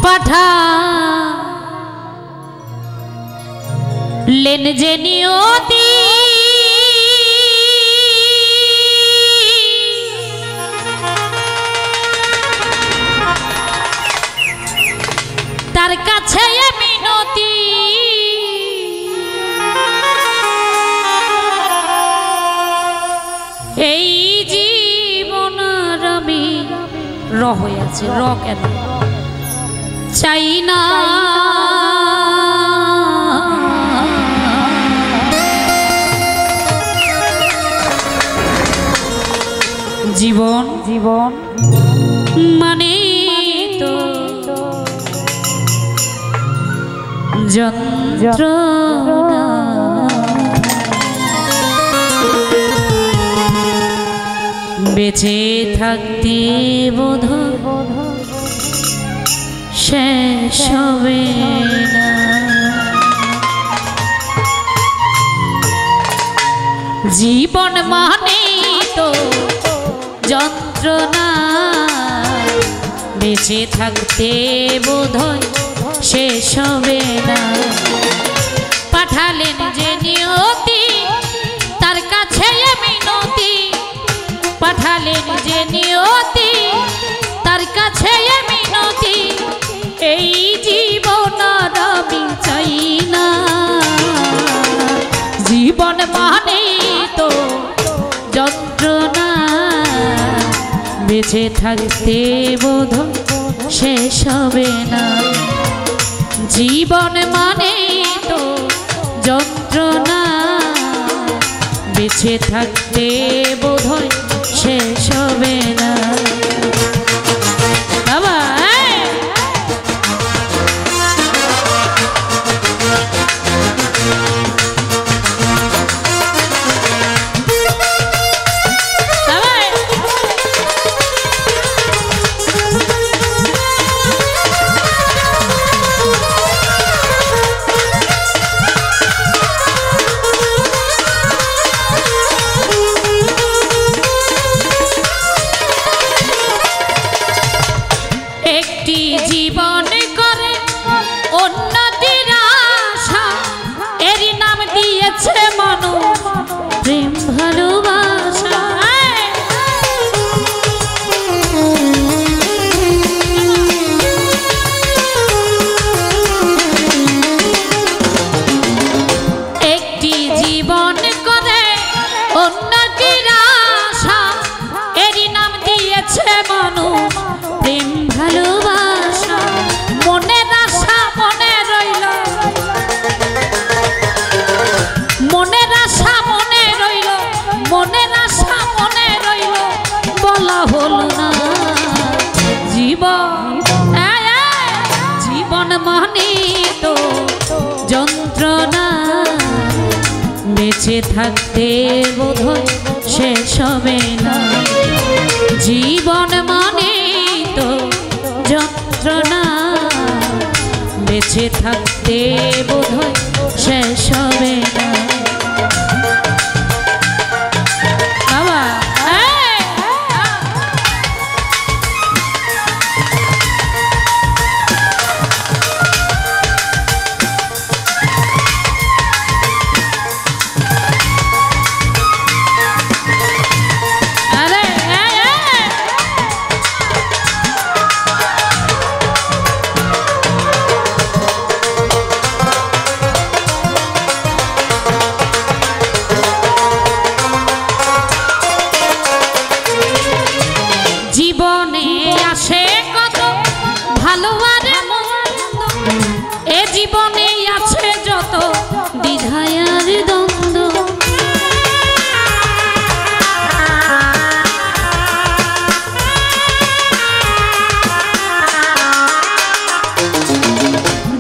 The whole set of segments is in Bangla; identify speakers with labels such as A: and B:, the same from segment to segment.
A: পাঠালেন যে নিয়তি তার কাছে মিনতি এই জীবন আমি র হয়ে আছে র কেন চাই না জীবন জীবন মানে তো যন্ত্রণা বেঁচে থাকতে বোধ শেষ হবে না জীবন মানে তো যন্ত্রণা বেঁচে থাকতে বোধহয় শেষ হবে না পাঠালেন যে নিয়তি তার কাছে মিনতি পাঠালেন যে নিয়তি তার কাছে মিনতি এই জীবন আমি চাই না জীবন মানে তো যন্ত্রণা বেঁচে থাকতে বোধ শেষ হবে না জীবন মানে তো যন্ত্রণা বেঁচে থাকতে বোধহয় শেষ হবে না বাবা জীবন করে উন্নতির আশা এরই নাম দিয়েছে মানুষ প্রেম ভালোবাসা একটি জীবন করে উন্নতির আশা এরই নাম দিয়েছে মানুষ প্রেম ভালোবাসা মনের আশা মনে রইল মনের আশা মনে রইল মনের আশা মনে রইল বলা হলো না জীবন জীবন মানে তো যন্ত্রণা বেঁচে থাকতে বোধহয় শেষ হবে না জীবন মানে তো যন্ত্রণা বেঁচে থাকতে বোধহয় শেষ হবে না বাবা জীবনে আসে কত ভালো আর মন্দ এ জীবনে আছে যত দ্বিধায় আর দ্বন্দ্ব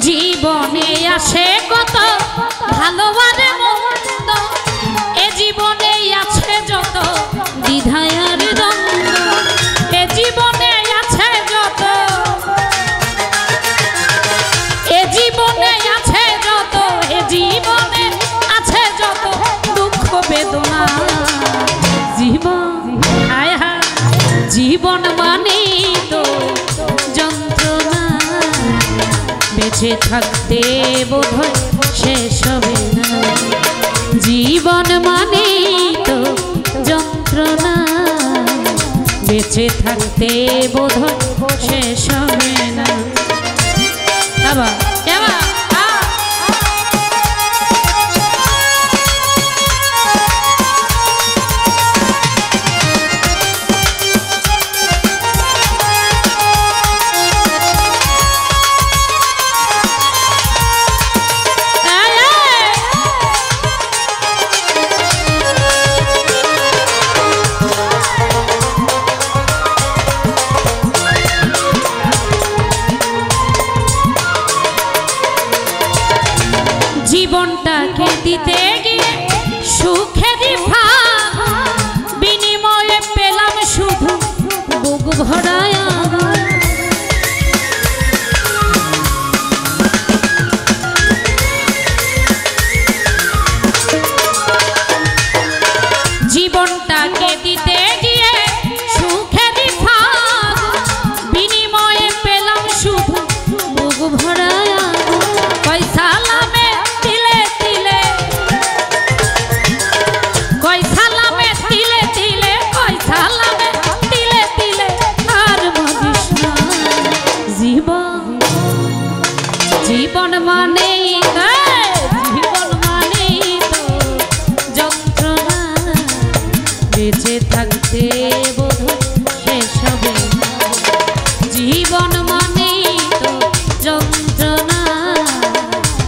A: জীবনে আসে কত ভালো আর মন্দ এ জীবনে আছে যত দ্বিধায় আর দ্বন্দ্ব এ জীবনে আছে যত এ জীবনে আছে বেঁচে থাকতে বোধহয় শেষ হবে না। জীবন মানেই তো যন্ত্রণা, বেঁচে থাকতে বোধহয় শেষ হবে না। বাবা কেবা জীবনটাকে দিতে গিয়ে সুখেরই ভাগ, বিনিময়ে পেলাম শুধু বুক ভরায় আগুন। জীবনটাকে দিতে গিয়ে সুখেরই ভাগ, বিনিময়ে পেলাম শুধু বুক ভরায় আগুন। পয়সা জীবন মানেই জীবন মানেই তো যন্ত্রণা, বেঁচে থাকতে বোধহয় শেষ হবে না। জীবন মানেই তো যন্ত্রণা,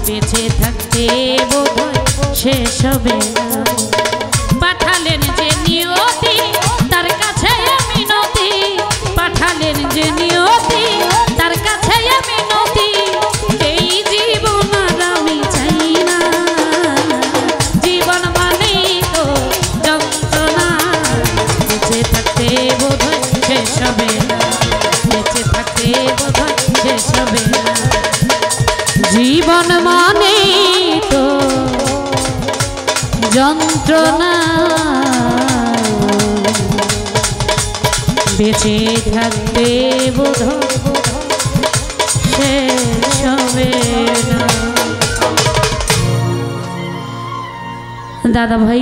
A: বেঁচে থাকতে বোধহয় শেষ হবে না। পাঠালেন যে নিয়তি তার কাছে মিনতি, পাঠালেন যে নিয়তি তার কাছে মিনতি। জীবন মানে তো যন্ত্রণা, বেঁচে থাকতে বোধহয় শেষ হবে না। দাদা ভাই